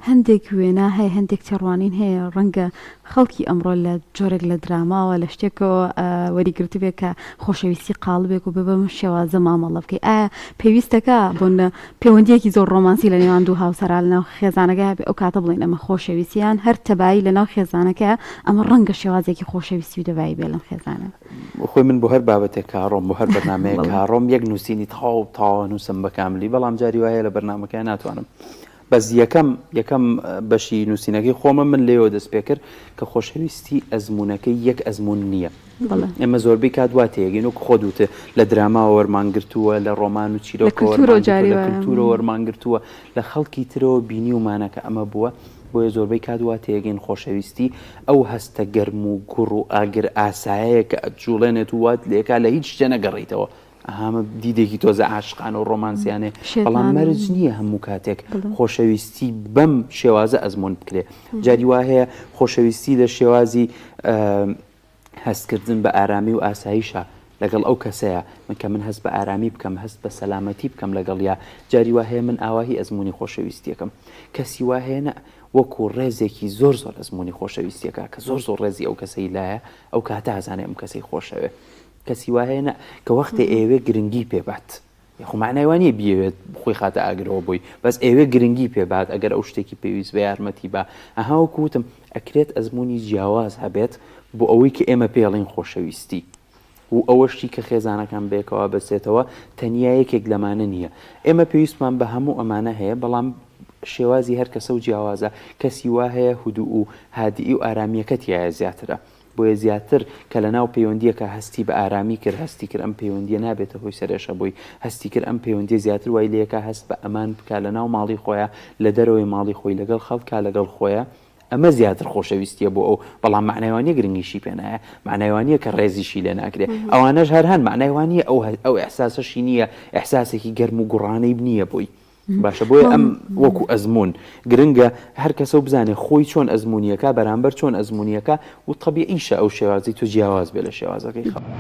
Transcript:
هەندێک وێنە هەیە هەندێک تێڕوانین هەیە ڕەنگە خەڵکی ئەمڕۆ لە جۆرێک لە دراماوە لە شتێکەوە وەریگرتوێک کە خۆشەویستی قاڵبێک و ببەم شێوازە مامەڵە بکەی ئایا پێویستەکە بۆن پەیوەندیەکی زۆر ڕۆمانسی لە نێوان دوو هاوسەرا لەناو خێزانەکە هەبێ ئەو کاتە بڵین ئەمە خۆشەویستیان هەر تەبایی لەناو خێزانەکە ئەمە ڕەنگە شێوازێکی خۆشەویستی و دەبایی بێ لەم خێزانە خۆی من بۆ هەر بابەتێک کارۆم بۆ هەر بەرنامەیە کارۆم یەک نووسینی تاوا نووسم بە کاملی بەڵام جاری وایە لە بەرنامەکە ناتوانم بەس یەکەم بەشی نووسینەکەی خۆمە من لێەوە دەست پێ کرد کە خۆشەویستی ئەزمونونەکەی یەک ئەزمون نییە ئێمە زۆربەی کاتواتەیەگەین و خۆ دوتە لە دراما وەرمانگرتووە لە ڕۆمان و چیرۆکۆرە وەرمانگرتووە لە خەڵکی ترەوە بینی ومانەکە ئەمە بووە بۆیە زۆربەی کاتواتەیەگەین خۆشەویستی ئەو هەستە گەرم و گوڕ و ئاگر ئاسایەیە کە ئەجوڵێنێت و وات لێکا لە هیچ شتێ نەگەڕیتەوە ئەهامە دیدێکی تۆزە عاشقان و ڕۆمانسیانێ بەڵام مەرج نییە هەموو کاتێک خۆشەویستی بەم شێوازە ئەزمون بکرێ جاری وا هەیە خۆشەویستی لە شێوازی هەستکردن بە ئارامی و ئاساییشە لەگەڵ ئەو کەسەیە من کە من هەست بە ئارامی بکەم هەست بە سەلامەتی بکەم لەگەڵیا جاری وا هەیە من ئاواهی ئەزمموی خۆشەویستیەکەم کەسی وا هەیە وەکو ڕێزێکی زۆر ئەزمموی خۆشەویستیەکە کە زۆر ڕێزی ئەو کەسەی لایە ئەو کاتە ئازانێ ئەم کەسەی خۆشەوێ کەسی وا هەیە کە وەختێ ئێوێ گرنگی پێبات خۆمانایوانە بیەوێت خۆی خاتە ئاگرەوە بووی بەس ئێوێ گرنگی پێبات ئەگەر ئەو شتێکی پێویست بە یارمەتی بە ئەهاوەکو وتم ئەکرێت ئەزمموی جیاواز هەبێت بۆ ئەوەی کە ئێمە پێڵین خۆشەویستی و ئەوەشتی کە خێزانەکان بێکەوە بەسێتەوە تەنیا یەکێک لەمانە نییە ئێمە پێویستمان بە هەموو ئەمانە هەیە بەڵام شێوازی هەر کەسە و جیاوازە کەسی وا هەیە هودوو و هادی و ئارامیەکەتیایە زیاترە بۆیە زیاتر کە لە ناو پەیوەندیەکە هەستی بە ئارامی کرد هەستی کرد ئەم پەیوەندیە نابێتە هۆی سەرێشە بووی هەستی کرد ئەم پەیوەندی زیاتر وای لەکە هەست بە ئەمان بکە لە ناو ماڵی خۆیە لە دەرەوەی ماڵی خۆی لەگەڵ خەڵکا لەگەڵ خۆیە ئەمە زیاتر خۆشەویستیە بۆ ئەو بەڵام معنەوانیە گرنگیشی پێنایە معنەوانیە کە ڕێزیشی لێ ناکرێت ئەوانەش هەر هەن معنەوانیە ئەو ئەحساسەشی نییە ئەحساسێکی گەرم و گوڕانەی نییە بووی باشە بۆیە ئەم وەکو ئەزمون گرنگە هەر کەسە بزانێ خۆی چۆن ئەزمونیەکە بەرامبەر چۆن ئەزمونیەکە و طبیعیشە ئەو شێوازی تو جیاواز بێ لە شێوازەکەی خەڵک.